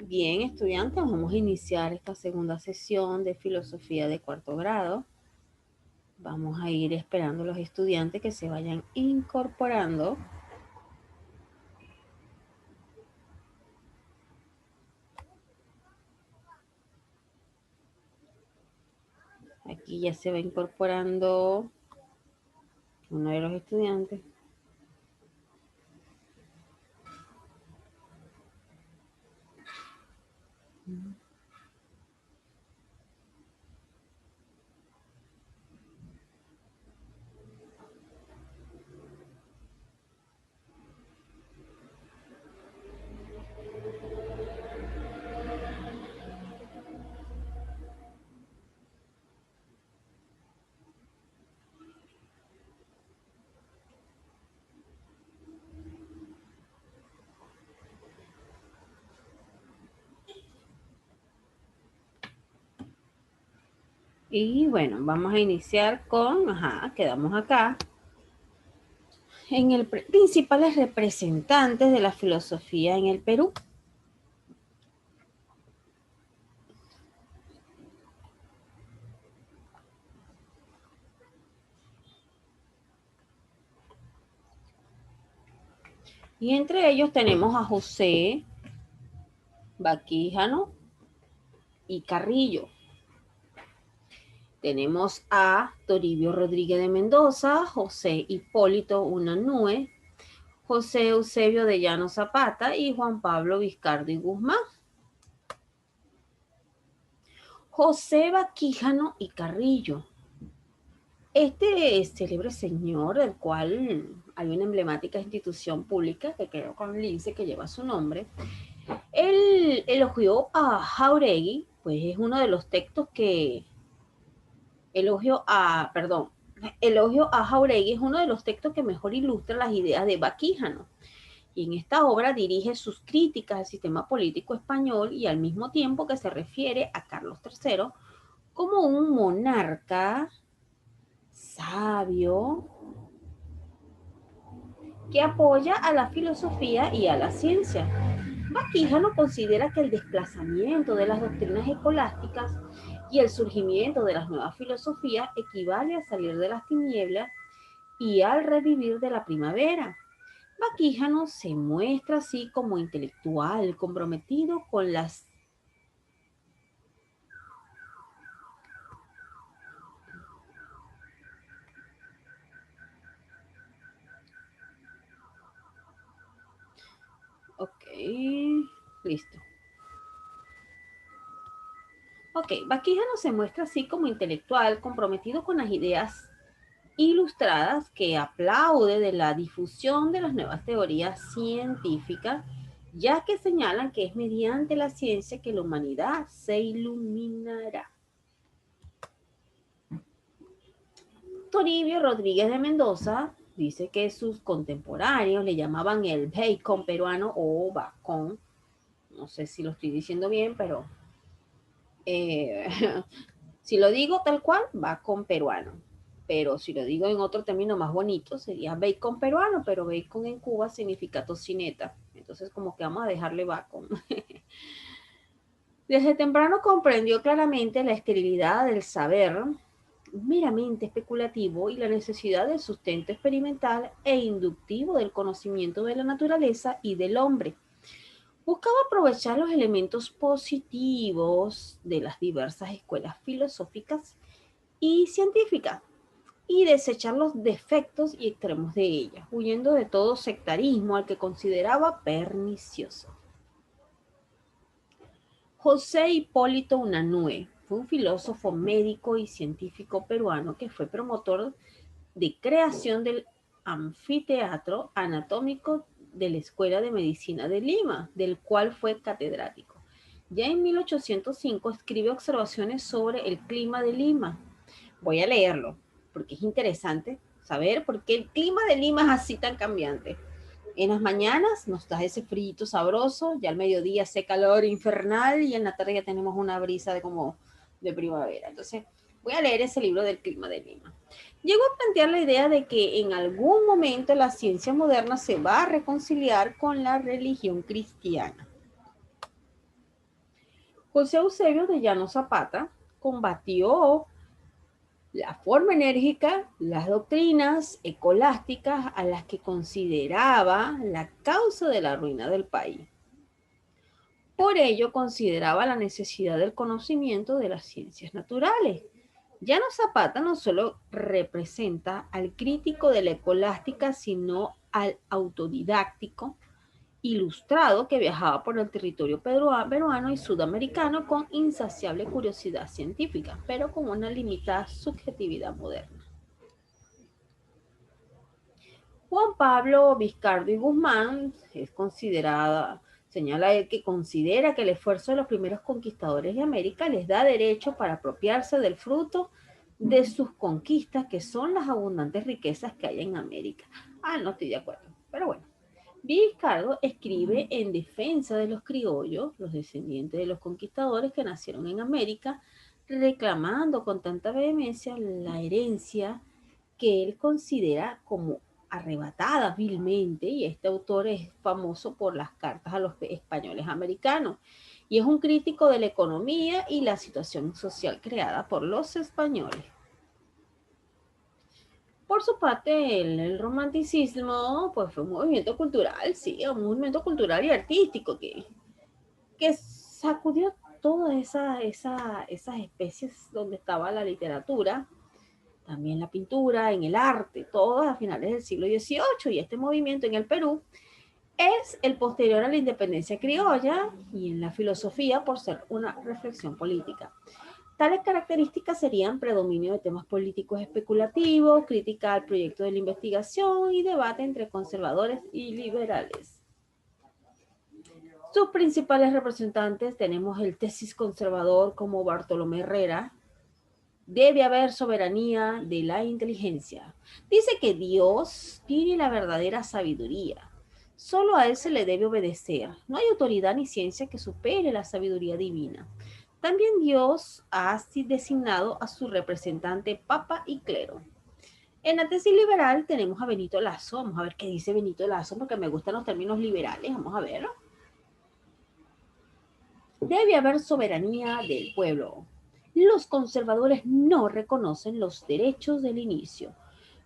Bien, estudiantes, vamos a iniciar esta segunda sesión de filosofía de cuarto grado. Vamos a ir esperando a los estudiantes que se vayan incorporando. Aquí ya se va incorporando uno de los estudiantes. Y bueno, vamos a iniciar con, quedamos acá, en el principales representantes de la filosofía en el Perú. Y entre ellos tenemos a José Baquíjano y Carrillo. Tenemos a Toribio Rodríguez de Mendoza, José Hipólito Unanue, José Eusebio de Llano Zapata y Juan Pablo Vizcardo y Guzmán. José Baquíjano y Carrillo. Este célebre señor, del cual hay una emblemática institución pública que quedó con lince que lleva su nombre, él elogió a Jáuregui, pues es uno de los textos que Elogio a Jáuregui es uno de los textos que mejor ilustra las ideas de Baquíjano. Y en esta obra dirige sus críticas al sistema político español y al mismo tiempo que se refiere a Carlos III como un monarca sabio que apoya a la filosofía y a la ciencia. Baquíjano considera que el desplazamiento de las doctrinas escolásticas y el surgimiento de las nuevas filosofías equivale a salir de las tinieblas y al revivir de la primavera. Baquíjano se muestra así como intelectual comprometido con las Ok, listo. Ok, Baquíjano se muestra así como intelectual comprometido con las ideas ilustradas que aplaude de la difusión de las nuevas teorías científicas, ya que señalan que es mediante la ciencia que la humanidad se iluminará. Toribio Rodríguez de Mendoza dice que sus contemporáneos le llamaban el bacon peruano o bacon. No sé si lo estoy diciendo bien, pero eh, si lo digo tal cual, bacon peruano. Pero si lo digo en otro término más bonito, sería bacon peruano, pero bacon en Cuba significa tocineta. Entonces, como que vamos a dejarle bacon. Desde temprano comprendió claramente la esterilidad del saber meramente especulativo y la necesidad del sustento experimental e inductivo del conocimiento de la naturaleza y del hombre. Buscaba aprovechar los elementos positivos de las diversas escuelas filosóficas y científicas y desechar los defectos y extremos de ellas, huyendo de todo sectarismo al que consideraba pernicioso. José Hipólito Unanue fue un filósofo médico y científico peruano que fue promotor de creación del anfiteatro anatómico de la Escuela de Medicina de Lima, del cual fue catedrático. Ya en 1805 escribe observaciones sobre el clima de Lima. Voy a leerlo, porque es interesante saber por qué el clima de Lima es así tan cambiante. En las mañanas nos da ese frío sabroso, ya al mediodía hace calor infernal y en la tarde ya tenemos una brisa de como de primavera. Entonces, voy a leer ese libro del clima de Lima. Llegó a plantear la idea de que en algún momento la ciencia moderna se va a reconciliar con la religión cristiana. José Eusebio de Llano Zapata combatió la forma enérgica, las doctrinas escolásticas a las que consideraba la causa de la ruina del país. Por ello consideraba la necesidad del conocimiento de las ciencias naturales. Llano Zapata no solo representa al crítico de la escolástica, sino al autodidáctico ilustrado que viajaba por el territorio peruano y sudamericano con insaciable curiosidad científica, pero con una limitada subjetividad moderna. Juan Pablo Vizcardo y Guzmán es considerada, señala él que considera que el esfuerzo de los primeros conquistadores de América les da derecho para apropiarse del fruto de sus conquistas, que son las abundantes riquezas que hay en América. No estoy de acuerdo, pero bueno. Vizcardo escribe en defensa de los criollos, los descendientes de los conquistadores que nacieron en América, reclamando con tanta vehemencia la herencia que él considera como arrebatada vilmente, y este autor es famoso por las cartas a los españoles americanos, y es un crítico de la economía y la situación social creada por los españoles. Por su parte, el romanticismo pues, fue un movimiento cultural, sí, un movimiento cultural y artístico que sacudió todas esas especies donde estaba la literatura, también la pintura, en el arte, todas a finales del siglo XVIII, y este movimiento en el Perú es el posterior a la independencia criolla y en la filosofía por ser una reflexión política. Tales características serían predominio de temas políticos especulativos, crítica al proyecto de la investigación y debate entre conservadores y liberales. Sus principales representantes tenemos el tesis conservador como Bartolomé Herrera. Debe haber soberanía de la inteligencia. Dice que Dios tiene la verdadera sabiduría. Solo a Él se le debe obedecer. No hay autoridad ni ciencia que supere la sabiduría divina. También Dios ha designado a su representante Papa y clero. En la tesis liberal tenemos a Benito Lazo. Vamos a ver qué dice Benito Lazo, porque me gustan los términos liberales. Vamos a verlo. Debe haber soberanía del pueblo. Los conservadores no reconocen los derechos del inicio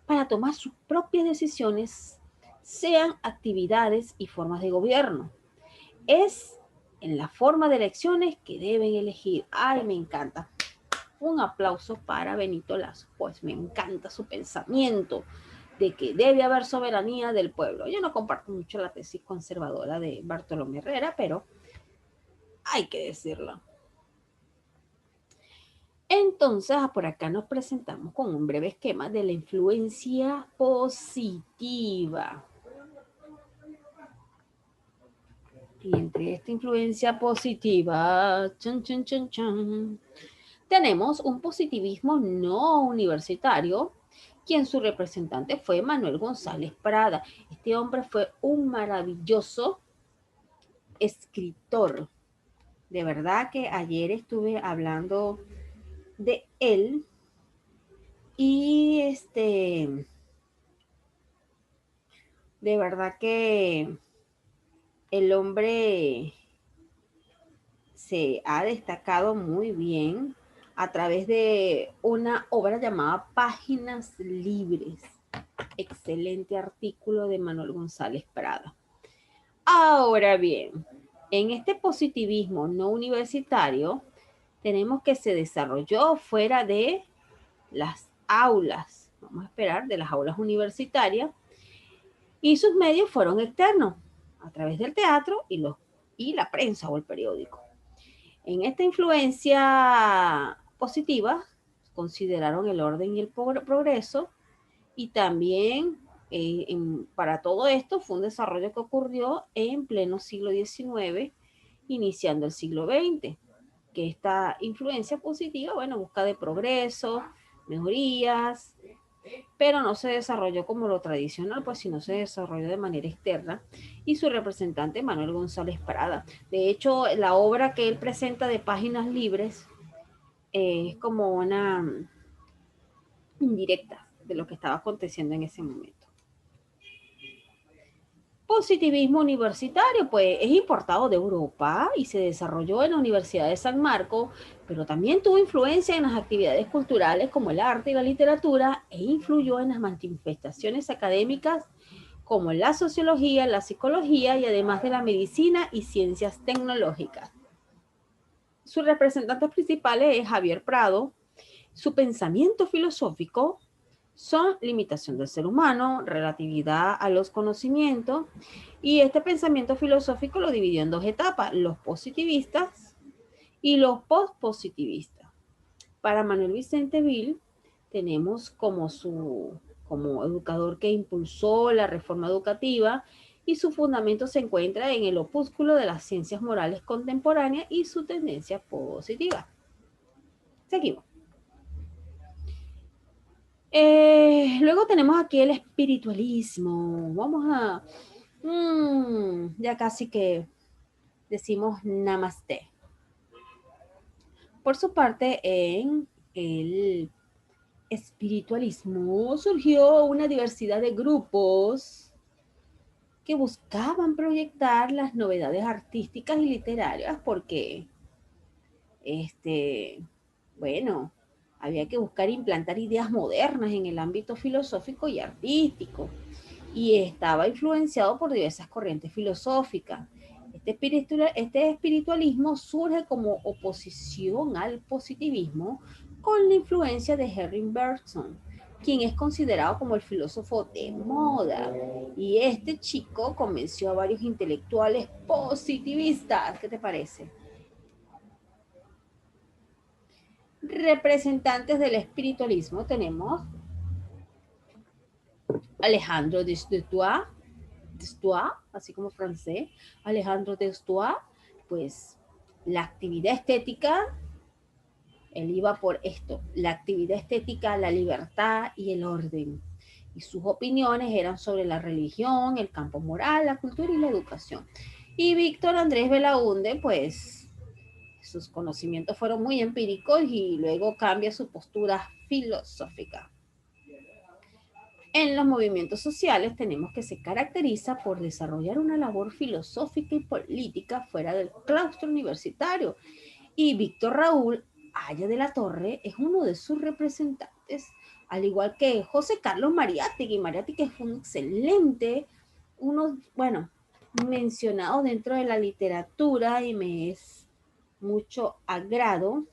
para tomar sus propias decisiones, sean actividades y formas de gobierno. Es en la forma de elecciones que deben elegir. ¡Ay, me encanta! Un aplauso para Benito Lazo, pues me encanta su pensamiento de que debe haber soberanía del pueblo. Yo no comparto mucho la tesis conservadora de Bartolomé Herrera, pero hay que decirlo. Entonces, por acá nos presentamos con un breve esquema de la influencia positiva. Y entre esta influencia positiva, tenemos un positivismo no universitario, quien su representante fue Manuel González Prada. Este hombre fue un maravilloso escritor. De verdad que ayer estuve hablando de él y de verdad que el hombre se ha destacado muy bien a través de una obra llamada Páginas Libres. Excelente artículo de Manuel González Prada. Ahora bien, en este positivismo no universitario, tenemos que se desarrolló fuera de las aulas, vamos a esperar, de las aulas universitarias, y sus medios fueron externos, a través del teatro y la prensa o el periódico. En esta influencia positiva, consideraron el orden y el progreso, y también para todo esto fue un desarrollo que ocurrió en pleno siglo XIX, iniciando el siglo XX, que esta influencia positiva, bueno, busca de progreso, mejorías, pero no se desarrolló como lo tradicional, pues sino se desarrolló de manera externa, y su representante Manuel González Prada. De hecho, la obra que él presenta de Páginas Libres es como una indirecta de lo que estaba aconteciendo en ese momento. Positivismo universitario, pues es importado de Europa y se desarrolló en la Universidad de San Marcos, pero también tuvo influencia en las actividades culturales como el arte y la literatura e influyó en las manifestaciones académicas como la sociología, la psicología y además de la medicina y ciencias tecnológicas. Sus representantes principales es Javier Prado. Su pensamiento filosófico son limitación del ser humano, relatividad a los conocimientos, y este pensamiento filosófico lo dividió en dos etapas, los positivistas y los postpositivistas. Para Manuel Vicente Vil tenemos como educador que impulsó la reforma educativa y su fundamento se encuentra en el opúsculo de las ciencias morales contemporáneas y su tendencia positiva. Seguimos. Luego tenemos aquí el espiritualismo. Vamos a... ya casi que decimos namaste. Por su parte, en el espiritualismo surgió una diversidad de grupos que buscaban proyectar las novedades artísticas y literarias porque, este, bueno, había que buscar implantar ideas modernas en el ámbito filosófico y artístico y estaba influenciado por diversas corrientes filosóficas. Este espiritualismo surge como oposición al positivismo con la influencia de Henry Bergson, quien es considerado como el filósofo de moda. Y este chico convenció a varios intelectuales positivistas. ¿Qué te parece? Representantes del espiritualismo tenemos Alejandro Destois, así como francés, Alejandro Destois, pues la actividad estética, él iba por esto, la actividad estética, la libertad y el orden. Y sus opiniones eran sobre la religión, el campo moral, la cultura y la educación. Y Víctor Andrés Belaunde, pues sus conocimientos fueron muy empíricos y luego cambia su postura filosófica. En los movimientos sociales tenemos que se caracteriza por desarrollar una labor filosófica y política fuera del claustro universitario. Y Víctor Raúl Haya de la Torre es uno de sus representantes, al igual que José Carlos Mariátegui. Mariátegui fue un excelente, bueno, mencionado dentro de la literatura y me es mucho agrado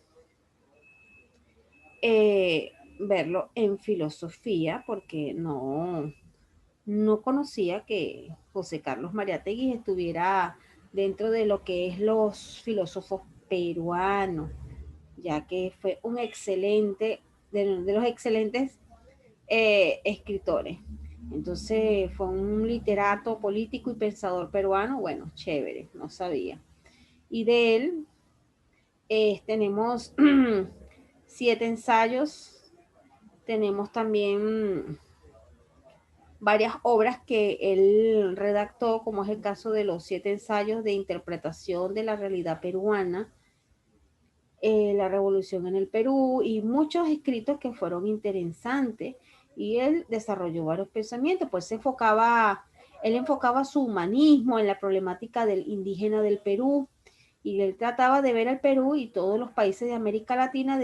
verlo en filosofía porque no conocía que José Carlos Mariátegui estuviera dentro de lo que es los filósofos peruanos, ya que fue un excelente, de los excelentes escritores. Entonces fue un literato, político y pensador peruano, bueno, chévere, no sabía. Y de él tenemos 7 ensayos, tenemos también varias obras que él redactó, como es el caso de los 7 ensayos de interpretación de la realidad peruana, la revolución en el Perú y muchos escritos que fueron interesantes y él desarrolló varios pensamientos, pues él enfocaba su humanismo en la problemática del indígena del Perú y él trataba de ver al Perú y todos los países de América Latina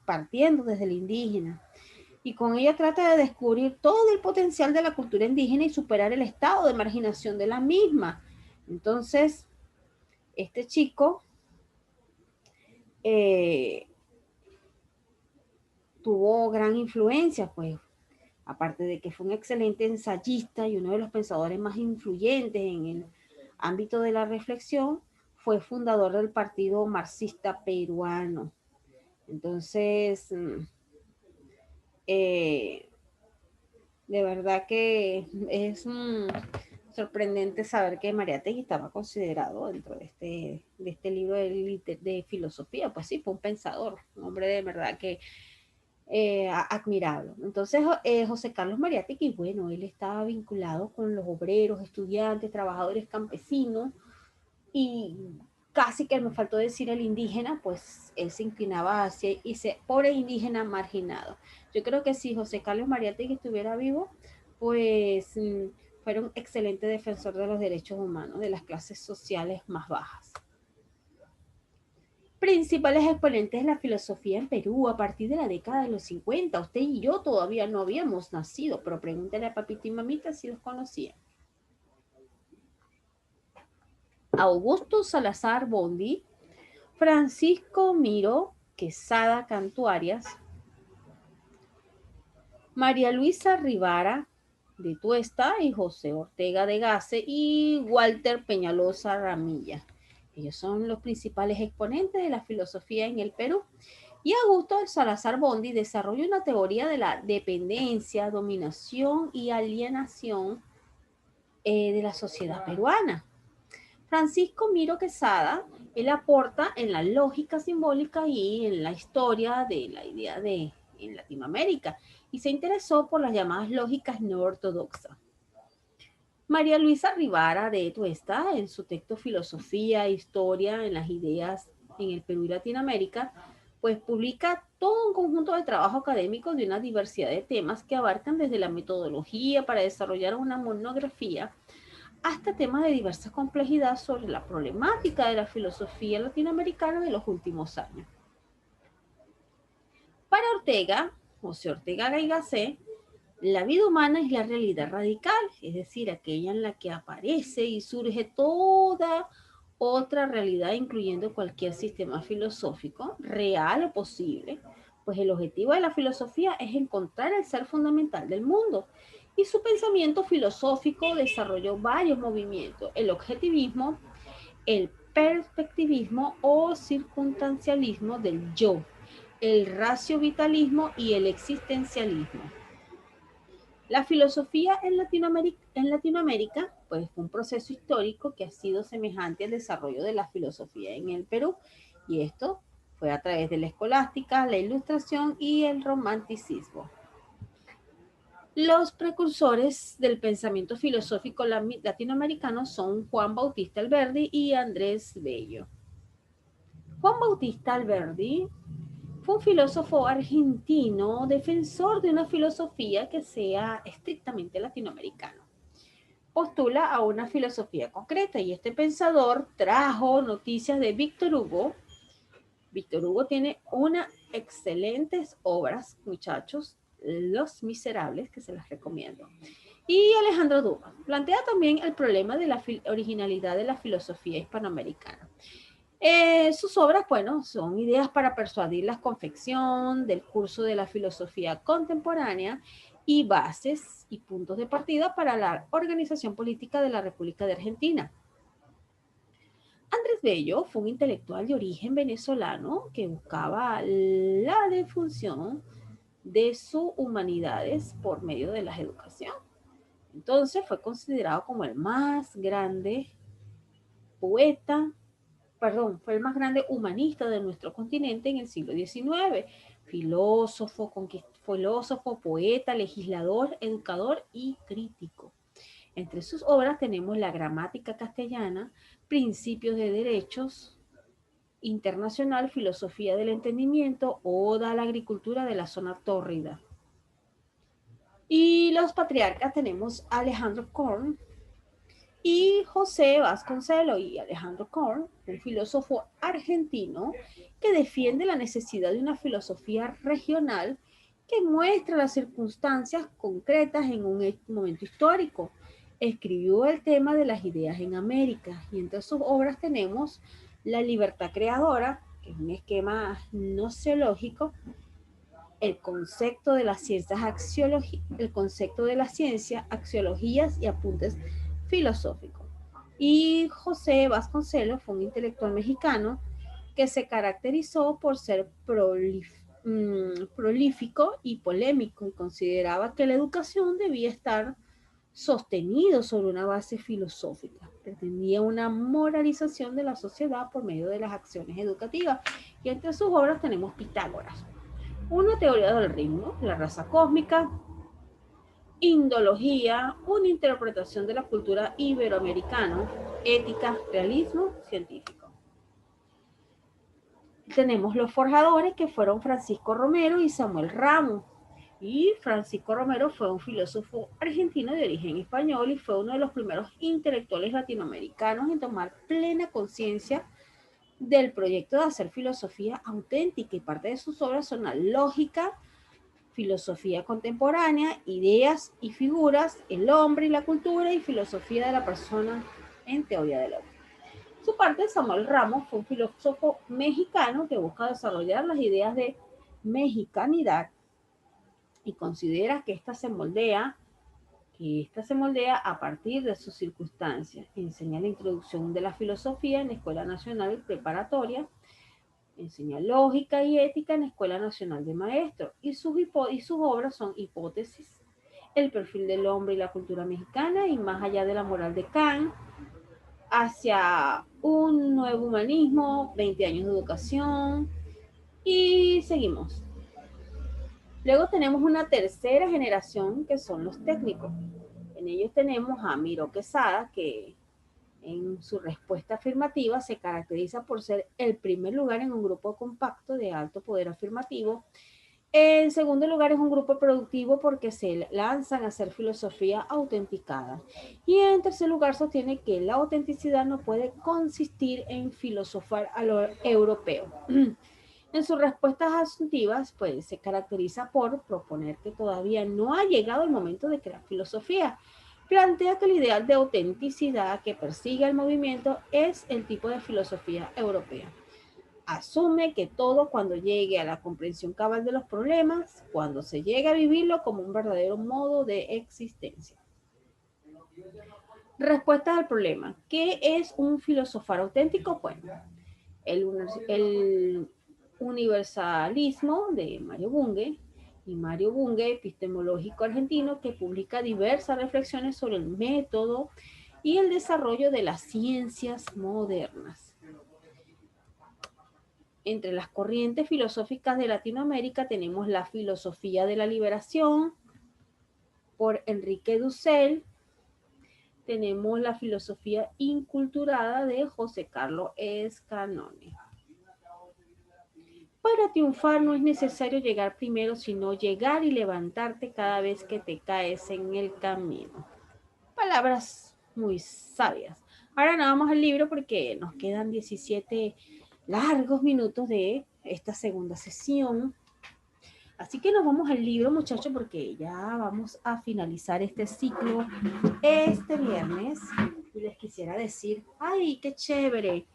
partiendo desde el indígena y con ella trata de descubrir todo el potencial de la cultura indígena y superar el estado de marginación de la misma. Entonces, este chico eh, tuvo gran influencia, pues, aparte de que fue un excelente ensayista y uno de los pensadores más influyentes en el ámbito de la reflexión, fue fundador del Partido Marxista Peruano. Entonces, eh, de verdad que es sorprendente saber que Mariátegui estaba considerado dentro de este libro de filosofía. Pues sí, fue un pensador, un hombre de verdad que admirable. Entonces, José Carlos Mariátegui, bueno, él estaba vinculado con los obreros, estudiantes, trabajadores campesinos y casi que me faltó decir el indígena, pues él se inclinaba hacia ese pobre indígena marginado. Yo creo que si José Carlos Mariátegui estuviera vivo, pues Fue un excelente defensor de los derechos humanos de las clases sociales más bajas. Principales exponentes de la filosofía en Perú a partir de la década de los 50. Usted y yo todavía no habíamos nacido, pero pregúntale a papita y mamita si los conocían. Augusto Salazar Bondy, Francisco Miro Quesada Cantuarias, María Luisa Rivara de Tuesta y José Ortega de Gase y Walter Peñalosa Ramilla. Ellos son los principales exponentes de la filosofía en el Perú. Y Augusto Salazar Bondy desarrolló una teoría de la dependencia, dominación y alienación de la sociedad peruana. Francisco Miro Quesada, él aporta en la lógica simbólica y en la historia de la idea de en Latinoamérica y se interesó por las llamadas lógicas no ortodoxas. María Luisa Rivara de Tuesta, en su texto Filosofía e Historia en las Ideas en el Perú y Latinoamérica, pues publica todo un conjunto de trabajos académicos de una diversidad de temas que abarcan desde la metodología para desarrollar una monografía hasta temas de diversa complejidad sobre la problemática de la filosofía latinoamericana de los últimos años. Para Ortega, José Ortega Gaygasé, la vida humana es la realidad radical, es decir, aquella en la que aparece y surge toda otra realidad, incluyendo cualquier sistema filosófico, real o posible, pues el objetivo de la filosofía es encontrar el ser fundamental del mundo. Y su pensamiento filosófico desarrolló varios movimientos, el objetivismo, el perspectivismo o circunstancialismo del yo, el racio-vitalismo y el existencialismo. La filosofía en Latinoamérica, pues fue un proceso histórico que ha sido semejante al desarrollo de la filosofía en el Perú, y esto fue a través de la escolástica, la ilustración y el romanticismo. Los precursores del pensamiento filosófico latinoamericano son Juan Bautista Alberdi y Andrés Bello. Juan Bautista Alberdi fue un filósofo argentino defensor de una filosofía que sea estrictamente latinoamericana. Postula a una filosofía concreta y este pensador trajo noticias de Víctor Hugo. Víctor Hugo tiene unas excelentes obras, muchachos, Los Miserables, que se las recomiendo. Y Alejandro Dumas plantea también el problema de la originalidad de la filosofía hispanoamericana. Sus obras, bueno, son ideas para persuadir la confección del curso de la filosofía contemporánea y bases y puntos de partida para la organización política de la República de Argentina. Andrés Bello fue un intelectual de origen venezolano que buscaba la difusión de sus humanidades por medio de la educación. Entonces fue considerado como el más grande poeta, fue el más grande humanista de nuestro continente en el siglo XIX. Filósofo, poeta, legislador, educador y crítico. Entre sus obras tenemos La gramática castellana, Principios de Derechos Internacional, Filosofía del Entendimiento, Oda a la Agricultura de la Zona Tórrida. Y los patriarcas tenemos a Alejandro Korn y José Vasconcelos y Alejandro Korn, un filósofo argentino que defiende la necesidad de una filosofía regional que muestra las circunstancias concretas en un momento histórico. Escribió el tema de las ideas en América y entre sus obras tenemos La libertad creadora, que es un esquema gnoseológico, el concepto de las ciencias, axiologías y apuntes filosóficos. Y José Vasconcelos fue un intelectual mexicano que se caracterizó por ser prolífico y polémico y consideraba que la educación debía estar sostenido sobre una base filosófica. Pretendía una moralización de la sociedad por medio de las acciones educativas. Y entre sus obras tenemos Pitágoras, una teoría del ritmo, la raza cósmica, indología, una interpretación de la cultura iberoamericana, ética, realismo científico. Tenemos los forjadores que fueron Francisco Romero y Samuel Ramos. Y Francisco Romero fue un filósofo argentino de origen español y fue uno de los primeros intelectuales latinoamericanos en tomar plena conciencia del proyecto de hacer filosofía auténtica, y parte de sus obras son la lógica, filosofía contemporánea, ideas y figuras, el hombre y la cultura y filosofía de la persona en teoría del hombre. Su parte, Samuel Ramos fue un filósofo mexicano que busca desarrollar las ideas de mexicanidad y considera que ésta se moldea a partir de sus circunstancias. Enseña la introducción de la filosofía en la Escuela Nacional Preparatoria, enseña lógica y ética en la Escuela Nacional de Maestros, y sus obras son Hipótesis, el perfil del hombre y la cultura mexicana, y Más allá de la moral de Kant, hacia un nuevo humanismo, 20 años de educación, y seguimos. Luego tenemos una tercera generación que son los técnicos. En ellos tenemos a Miro Quesada, que en su respuesta afirmativa se caracteriza por ser el primer lugar en un grupo compacto de alto poder afirmativo. En segundo lugar, es un grupo productivo porque se lanzan a hacer filosofía autenticada. Y en tercer lugar, sostiene que la autenticidad no puede consistir en filosofar a lo europeo. En sus respuestas asuntivas, pues se caracteriza por proponer que todavía no ha llegado el momento de crear filosofía. Plantea que el ideal de autenticidad que persigue el movimiento es el tipo de filosofía europea. Asume que todo cuando llegue a la comprensión cabal de los problemas, cuando se llegue a vivirlo como un verdadero modo de existencia. Respuesta al problema. ¿Qué es un filosofar auténtico? Bueno, el universalismo de Mario Bunge, y Mario Bunge, epistemológico argentino, que publica diversas reflexiones sobre el método y el desarrollo de las ciencias modernas. Entre las corrientes filosóficas de Latinoamérica tenemos la filosofía de la liberación por Enrique Dussel, tenemos la filosofía inculturada de José Carlos Escanone. Para triunfar no es necesario llegar primero, sino llegar y levantarte cada vez que te caes en el camino. Palabras muy sabias. Ahora nos vamos al libro porque nos quedan 17 largos minutos de esta segunda sesión. Así que nos vamos al libro, muchachos, porque ya vamos a finalizar este ciclo este viernes. Y les quisiera decir, ay, qué chévere.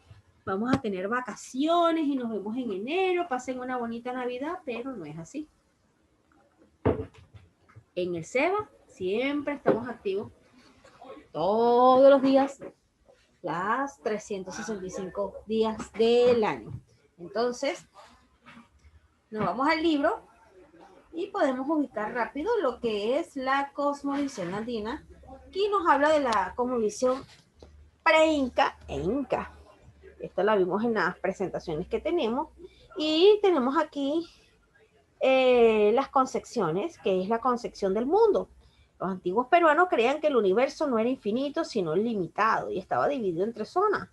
Vamos a tener vacaciones y nos vemos en enero. Pasen una bonita Navidad, pero no es así. En el SEBA siempre estamos activos todos los días, las 365 días del año. Entonces, nos vamos al libro y podemos ubicar rápido lo que es la cosmovisión andina. Aquí nos habla de la cosmovisión pre-inca e inca. Esto la vimos en las presentaciones que tenemos. Y tenemos aquí las concepciones, que es la concepción del mundo. Los antiguos peruanos creían que el universo no era infinito, sino limitado, y estaba dividido en tres zonas.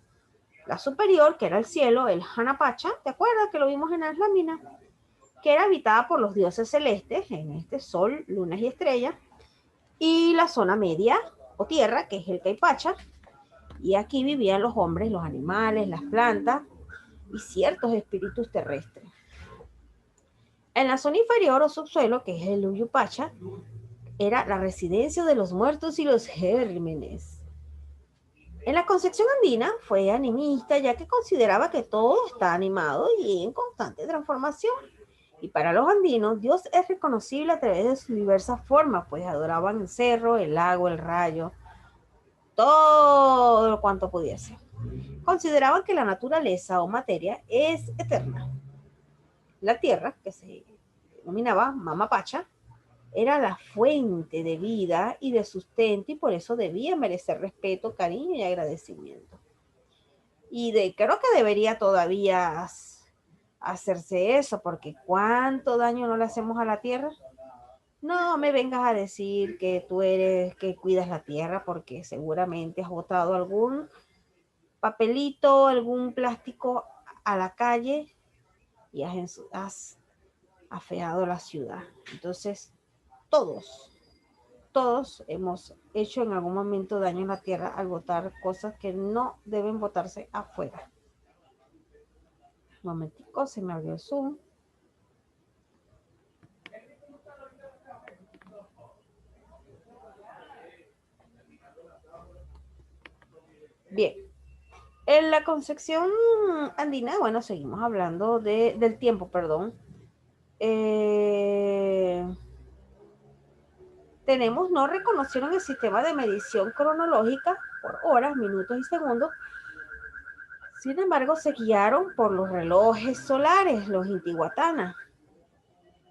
La superior, que era el cielo, el Hanapacha, ¿te acuerdas que lo vimos en las láminas? Que era habitada por los dioses celestes, en este sol, lunas y estrellas. Y la zona media, o tierra, que es el Caipacha, y aquí vivían los hombres, los animales, las plantas y ciertos espíritus terrestres. En la zona inferior o subsuelo, que es el Uyupacha, era la residencia de los muertos y los gérmenes. En la concepción andina fue animista, ya que consideraba que todo está animado y en constante transformación. Y para los andinos, Dios es reconocible a través de sus diversas formas, pues adoraban el cerro, el lago, el rayo, todo cuanto pudiese. Consideraban que la naturaleza o materia es eterna. La tierra, que se denominaba Mama Pacha, era la fuente de vida y de sustento, y por eso debía merecer respeto, cariño y agradecimiento. Creo que debería todavía hacerse eso, porque ¿cuánto daño no le hacemos a la tierra? No me vengas a decir que tú eres que cuidas la tierra, porque seguramente has botado algún papelito, algún plástico a la calle y has afeado la ciudad. Entonces, todos hemos hecho en algún momento daño en la tierra al botar cosas que no deben botarse afuera. Un momentico, se me abrió el Zoom. Bien, en la concepción andina, bueno, seguimos hablando del tiempo, perdón. Tenemos, no reconocieron el sistema de medición cronológica por horas, minutos y segundos. Sin embargo, se guiaron por los relojes solares, los intihuatana.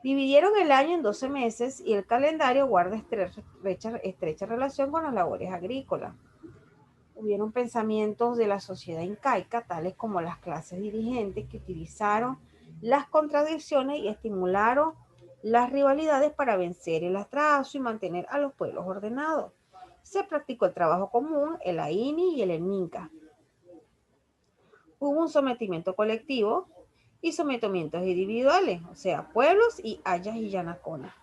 Dividieron el año en 12 meses y el calendario guarda estrecha relación con las labores agrícolas. Hubieron pensamientos de la sociedad incaica, tales como las clases dirigentes, que utilizaron las contradicciones y estimularon las rivalidades para vencer el atraso y mantener a los pueblos ordenados. Se practicó el trabajo común, el AINI y el ENINCA. Hubo un sometimiento colectivo y sometimientos individuales, o sea, pueblos y ayas y yanaconas.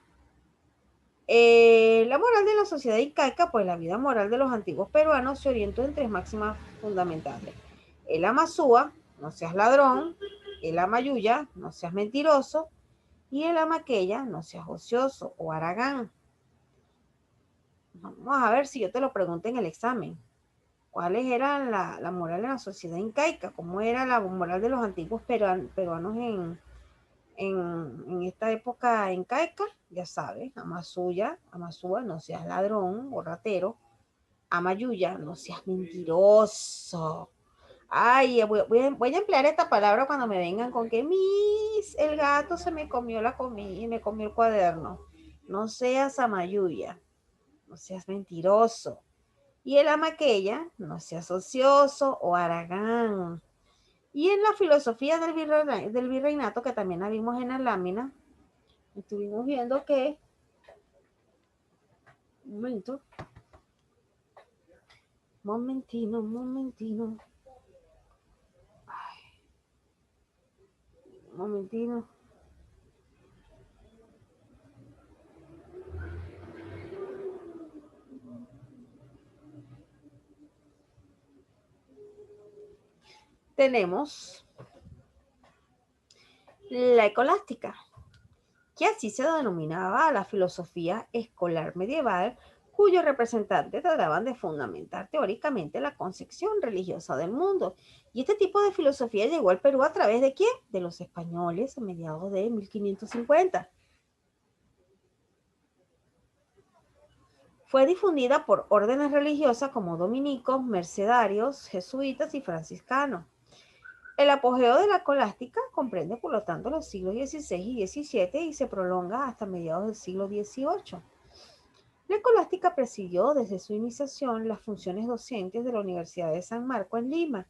La moral de la sociedad incaica, pues la vida moral de los antiguos peruanos se orientó en tres máximas fundamentales. El amasúa, no seas ladrón; el amayuya, no seas mentiroso; y el amaqueya, no seas ocioso o haragán. Vamos a ver si yo te lo pregunto en el examen. ¿Cuáles eran la moral de la sociedad incaica? ¿Cómo era la moral de los antiguos peruanos en esta época incaica? Ya sabes, amasúa, no seas ladrón o ratero; amayuya, no seas mentiroso. Ay, voy a emplear esta palabra cuando me vengan con que el gato se me comió la comida y me comió el cuaderno. No seas amayuya, no seas mentiroso. Y el amaqueya, no seas ocioso o haragán. Y en la filosofía del virreinato, que también la vimos en la lámina, estuvimos viendo que, momentino, momentino. Tenemos la escolástica, que así se denominaba a la filosofía escolar medieval, cuyos representantes trataban de fundamentar teóricamente la concepción religiosa del mundo. Y este tipo de filosofía llegó al Perú a través de ¿quién? De los españoles a mediados de 1550. Fue difundida por órdenes religiosas como dominicos, mercedarios, jesuitas y franciscanos. El apogeo de la escolástica comprende, por lo tanto, los siglos XVI y XVII y se prolonga hasta mediados del siglo XVIII. La escolástica presidió desde su iniciación las funciones docentes de la Universidad de San Marcos en Lima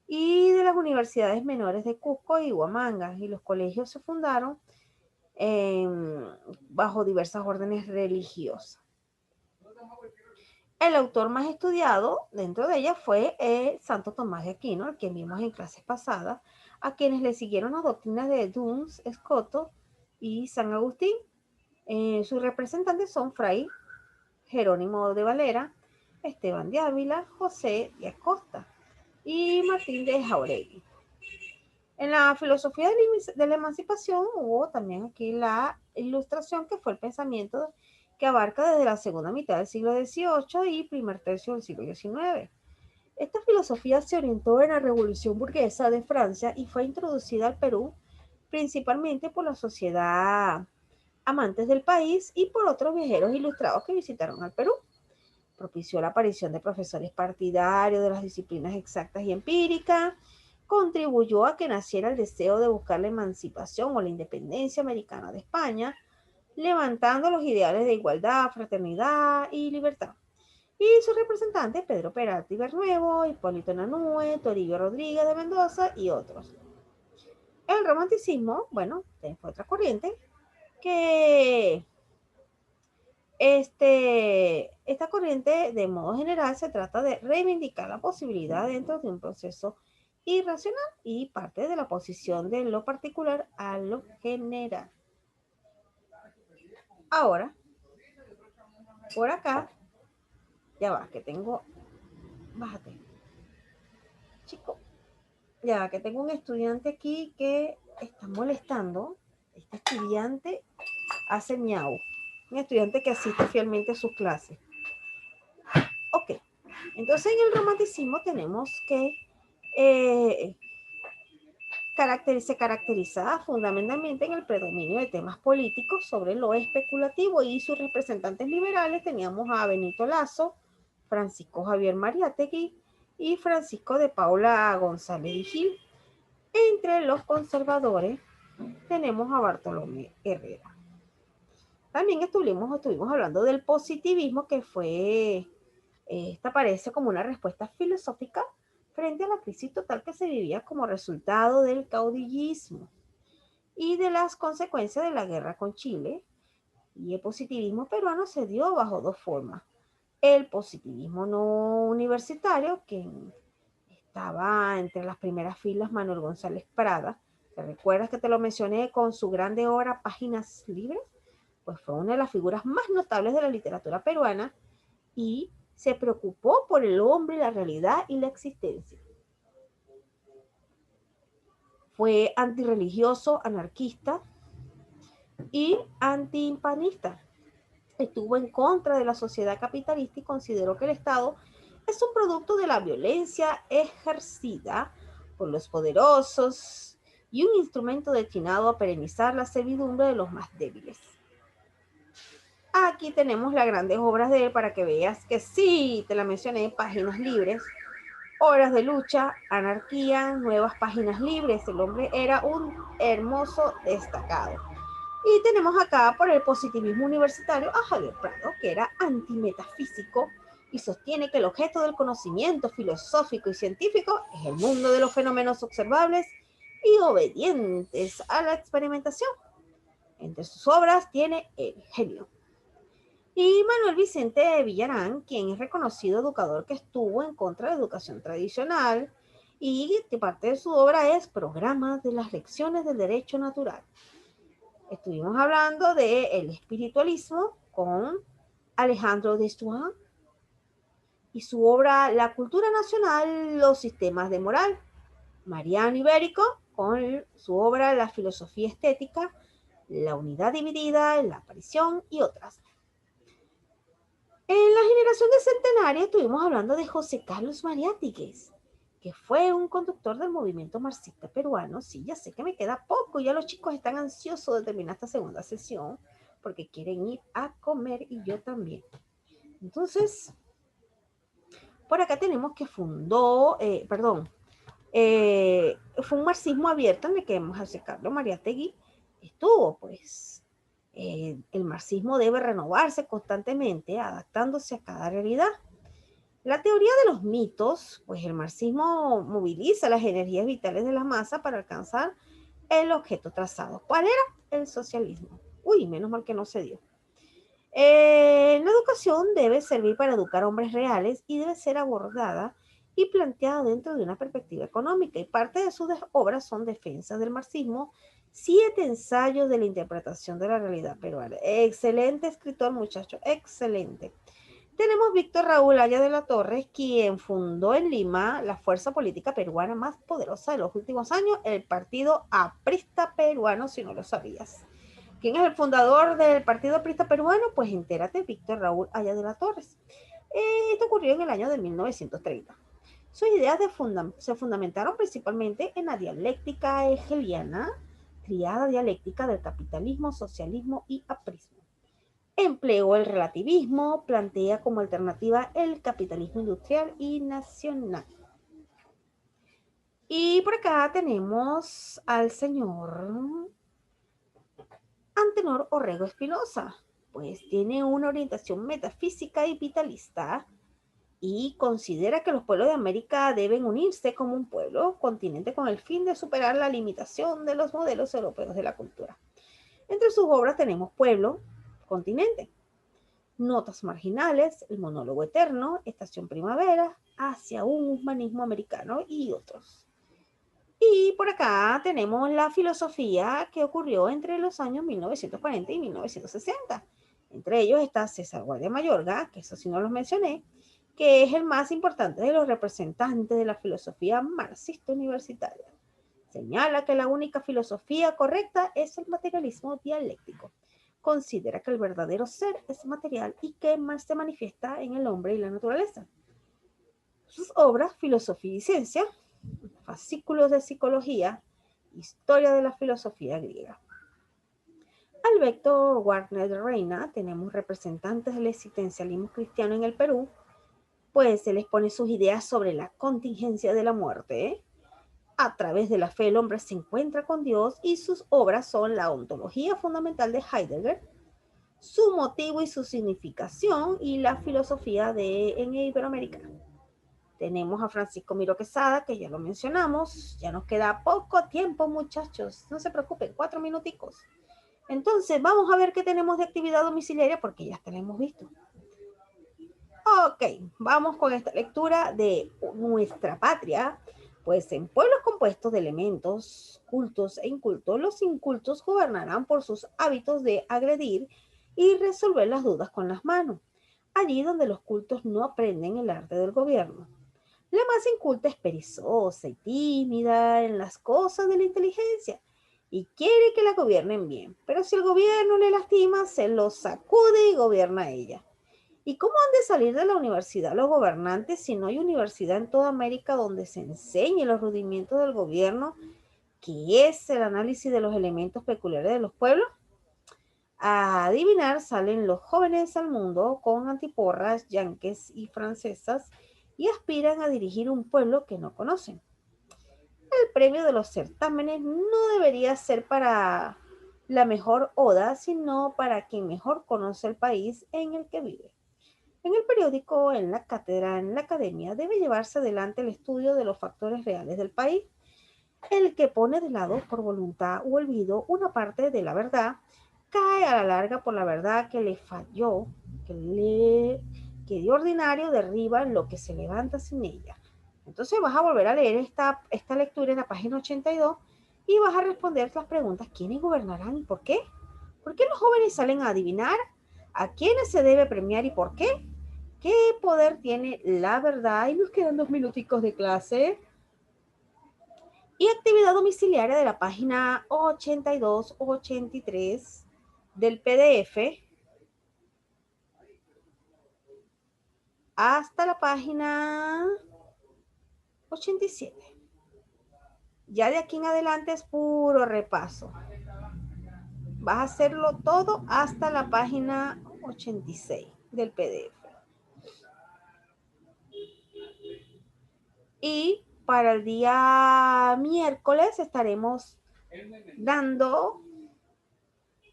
y de las universidades menores de Cusco y Huamanga, y los colegios se fundaron bajo diversas órdenes religiosas. El autor más estudiado dentro de ella fue Santo Tomás de Aquino, al que vimos en clases pasadas, a quienes le siguieron las doctrinas de Duns, Escoto y San Agustín. Sus representantes son Fray Jerónimo de Valera, Esteban de Ávila, José de Acosta y Martín de Jauregui. En la filosofía de la emancipación hubo también aquí la ilustración, que fue el pensamiento que abarca desde la segunda mitad del siglo XVIII y primer tercio del siglo XIX. Esta filosofía se orientó en la Revolución Burguesa de Francia y fue introducida al Perú principalmente por la sociedad amantes del país y por otros viajeros ilustrados que visitaron al Perú. Propició la aparición de profesores partidarios de las disciplinas exactas y empíricas, contribuyó a que naciera el deseo de buscar la emancipación o la independencia americana de España, levantando los ideales de igualdad, fraternidad y libertad. Y sus representantes, Pedro Peralta y Bernuevo, Hipólito Nanúe, Toribio Rodríguez de Mendoza y otros. El romanticismo, bueno, fue otra corriente que esta corriente, de modo general, se trata de reivindicar la posibilidad dentro de un proceso irracional y parte de la posición de lo particular a lo general. Ahora, Por acá, ya va, que tengo, bájate, chico, ya va, que tengo un estudiante aquí que está molestando. Este estudiante hace miau. Un estudiante que asiste fielmente a sus clases. Ok, entonces en el romanticismo tenemos que eh, se caracteriza fundamentalmente en el predominio de temas políticos sobre lo especulativo, y sus representantes liberales teníamos a Benito Lazo, Francisco Javier Mariátegui y Francisco de Paula González y Gil. Entre los conservadores tenemos a Bartolomé Herrera. También estuvimos hablando del positivismo, que fue, esta parece como una respuesta filosófica frente a la crisis total que se vivía como resultado del caudillismo y de las consecuencias de la guerra con Chile. Y el positivismo peruano se dio bajo dos formas. El positivismo no universitario, que estaba entre las primeras filas Manuel González Prada. ¿Te recuerdas que te lo mencioné con su grande obra Páginas Libres? Pues fue una de las figuras más notables de la literatura peruana y se preocupó por el hombre, la realidad y la existencia. Fue antirreligioso, anarquista y antiimpanista. Estuvo en contra de la sociedad capitalista y consideró que el Estado es un producto de la violencia ejercida por los poderosos y un instrumento destinado a perenizar la servidumbre de los más débiles. Aquí tenemos las grandes obras de él para que veas que sí, te la mencioné, Páginas Libres, Horas de Lucha, Anarquía, Nuevas Páginas Libres. El hombre era un hermoso destacado. Y tenemos acá por el positivismo universitario a Javier Prado, que era antimetafísico y sostiene que el objeto del conocimiento filosófico y científico es el mundo de los fenómenos observables y obedientes a la experimentación. Entre sus obras tiene El genio. Y Manuel Vicente Villarán, quien es reconocido educador que estuvo en contra de la educación tradicional, y parte de su obra es Programas de las lecciones del derecho natural. Estuvimos hablando del espiritualismo con Alejandro Destuan y su obra La cultura nacional, los sistemas de moral. Mariano Ibérico con su obra La filosofía estética, La unidad dividida, La aparición y otras. En la generación de centenaria estuvimos hablando de José Carlos Mariátegui, que fue un conductor del movimiento marxista peruano. Sí, ya sé que me queda poco, ya los chicos están ansiosos de terminar esta segunda sesión porque quieren ir a comer y yo también. Entonces, por acá tenemos que fue un marxismo abierto en el que José Carlos Mariátegui estuvo, pues. El marxismo debe renovarse constantemente, adaptándose a cada realidad. La teoría de los mitos, pues el marxismo moviliza las energías vitales de la masa para alcanzar el objeto trazado. ¿Cuál era? El socialismo. Uy, menos mal que no se dio. La educación debe servir para educar hombres reales y debe ser abordada y planteada dentro de una perspectiva económica. Y parte de sus obras son defensas del marxismo, 7 ensayos de la interpretación de la realidad peruana. Excelente escritor, muchacho, excelente. Tenemos Víctor Raúl Haya de la Torre, quien fundó en Lima la fuerza política peruana más poderosa de los últimos años, el Partido Aprista Peruano, si no lo sabías. ¿Quién es el fundador del Partido Aprista Peruano? Pues entérate, Víctor Raúl Haya de la Torres. Esto ocurrió en el año de 1930. Sus ideas se fundamentaron principalmente en la dialéctica hegeliana, triada dialéctica del capitalismo, socialismo y aprismo. Empleó el relativismo, plantea como alternativa el capitalismo industrial y nacional. Y por acá tenemos al señor Antenor Orrego Espinosa, pues tiene una orientación metafísica y vitalista y considera que los pueblos de América deben unirse como un pueblo continente con el fin de superar la limitación de los modelos europeos de la cultura. Entre sus obras tenemos Pueblo, Continente, Notas Marginales, El monólogo eterno, Estación Primavera, Hacia un humanismo americano y otros. Y por acá tenemos la filosofía que ocurrió entre los años 1940 y 1960. Entre ellos está César Guardia Mayorga, que eso sí no los mencioné, que es el más importante de los representantes de la filosofía marxista universitaria. Señala que la única filosofía correcta es el materialismo dialéctico. Considera que el verdadero ser es material y que más se manifiesta en el hombre y la naturaleza. Sus obras, Filosofía y Ciencia, Fascículos de Psicología, Historia de la Filosofía Griega. Alberto Wagner de Reina, tenemos representantes del existencialismo cristiano en el Perú, pues él expone sus ideas sobre la contingencia de la muerte. A través de la fe el hombre se encuentra con Dios y sus obras son la ontología fundamental de Heidegger, su motivo y su significación y la filosofía en Iberoamérica. Tenemos a Francisco Miro Quesada, que ya lo mencionamos. Ya nos queda poco tiempo, muchachos. No se preocupen, 4 minuticos. Entonces, vamos a ver qué tenemos de actividad domiciliaria porque ya la hemos visto. Ok, vamos con esta lectura de Nuestra Patria. Pues en pueblos compuestos de elementos cultos e incultos, los incultos gobernarán por sus hábitos de agredir y resolver las dudas con las manos, allí donde los cultos no aprenden el arte del gobierno. La más inculta es perezosa y tímida en las cosas de la inteligencia y quiere que la gobiernen bien, pero si el gobierno le lastima, se lo sacude y gobierna ella. ¿Y cómo han de salir de la universidad los gobernantes si no hay universidad en toda América donde se enseñe los rudimentos del gobierno, que es el análisis de los elementos peculiares de los pueblos? A adivinar salen los jóvenes al mundo con antiporras yanques y francesas y aspiran a dirigir un pueblo que no conocen. El premio de los certámenes no debería ser para la mejor oda, sino para quien mejor conoce el país en el que vive. En el periódico, en la cátedra, en la academia, debe llevarse adelante el estudio de los factores reales del país. El que pone de lado por voluntad u olvido una parte de la verdad, cae a la larga por la verdad que le falló, que de ordinario derriba lo que se levanta sin ella. Entonces vas a volver a leer esta lectura en la página 82 y vas a responder las preguntas: ¿quiénes gobernarán y por qué? ¿Por qué los jóvenes salen a adivinar? ¿A quiénes se debe premiar y por qué? ¿Qué poder tiene la verdad? Y nos quedan 2 minuticos de clase. Y actividad domiciliaria de la página 82-83 del PDF hasta la página 87. Ya de aquí en adelante es puro repaso. Vas a hacerlo todo hasta la página 86 del PDF. Y para el día miércoles estaremos dando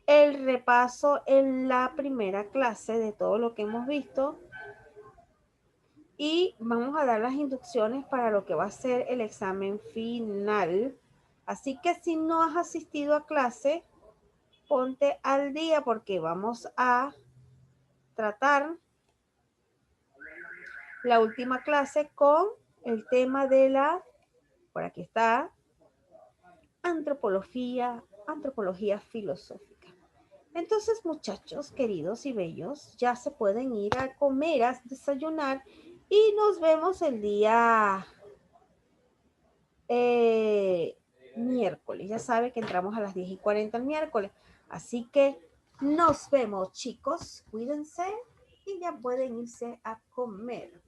el repaso en la primera clase de todo lo que hemos visto y vamos a dar las inducciones para lo que va a ser el examen final. Así que si no has asistido a clase, ponte al día porque vamos a tratar la última clase con el tema de por aquí está, antropología filosófica. Entonces, muchachos queridos y bellos, ya se pueden ir a comer, a desayunar y nos vemos el día miércoles. Ya sabe que entramos a las 10:40 el miércoles. Así que nos vemos, chicos. Cuídense y ya pueden irse a comer.